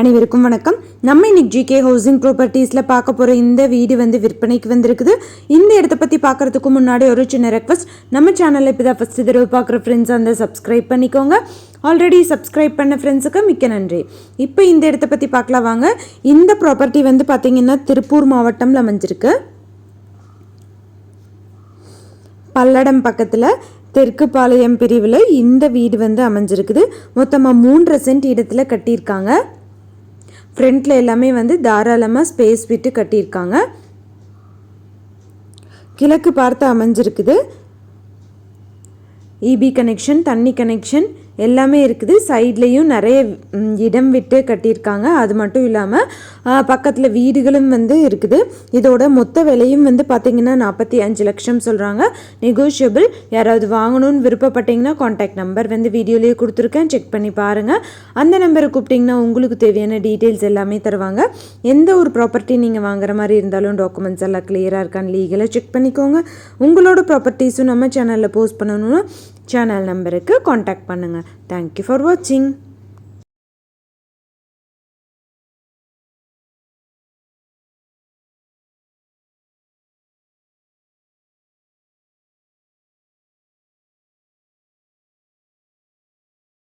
அனைவருக்கும் வணக்கம். நம்ம இன்னைக்கு ஜிகே ஹவுசிங் ப்ராப்பர்ட்டிஸில் பார்க்க போகிற இந்த வீடு விற்பனைக்கு வந்திருக்குது. இந்த இடத்த பற்றி பார்க்குறதுக்கு முன்னாடி ஒரு சின்ன ரெக்வஸ்ட், நம்ம சேனலில் இப்போ தான் ஃபஸ்ட்டு தடவை பார்க்குற ஃப்ரெண்ட்ஸ் அந்த சப்ஸ்கிரைப் பண்ணிக்கோங்க. ஆல்ரெடி சப்ஸ்கிரைப் பண்ண ஃப்ரெண்ட்ஸுக்கு மிக்க நன்றி. இப்போ இந்த இடத்த பற்றி பார்க்கலாம் வாங்க. இந்த ப்ராப்பர்ட்டி பார்த்திங்கன்னா திருப்பூர் மாவட்டம்ல அமைஞ்சிருக்கு. பல்லடம் பக்கத்தில் தெற்கு பாளையம் பிரிவில் இந்த வீடு அமைஞ்சிருக்குது. மொத்தமாக 3 சென்ட் இடத்துல கட்டியிருக்காங்க. ஃப்ரண்ட்டில் எல்லாமே தாராளமாக ஸ்பேஸ் விட்டு கட்டியிருக்காங்க. கிழக்கு பார்த்து அமைஞ்சிருக்குது. இபி கனெக்ஷன், தண்ணி கனெக்ஷன் எல்லாமே இருக்குது. சைட்லேயும் நிறைய இடம் விட்டு கட்டியிருக்காங்க. அது மட்டும் இல்லாமல் பக்கத்தில் வீடுகளும் இருக்குது. இதோட மொத்த விலையும் பார்த்திங்கன்னா 45 லட்சம் சொல்கிறாங்க. நெகோஷியபிள். யாராவது வாங்கணும்னு விருப்பப்பட்டிங்கன்னா காண்டாக்ட் நம்பர் வீடியோலேயே கொடுத்துருக்கேன், செக் பண்ணி பாருங்கள். அந்த நம்பரை கூப்பிட்டிங்கன்னா உங்களுக்கு தேவையான டீட்டெயில்ஸ் எல்லாமே தருவாங்க. எந்த ஒரு ப்ராப்பர்ட்டி நீங்கள் வாங்குற மாதிரி இருந்தாலும் டாக்குமெண்ட்ஸ் எல்லாம் கிளியராக இருக்கான்னு லீகலாக செக் பண்ணிக்கோங்க. உங்களோட ப்ராப்பர்ட்டிஸும் நம்ம சேனலில் போஸ்ட் பண்ணணும்னா சேனல் நம்பருக்கு காண்டாக்ட் பண்ணுங்கள். தேங்க்யூ ஃபார் வாட்சிங்.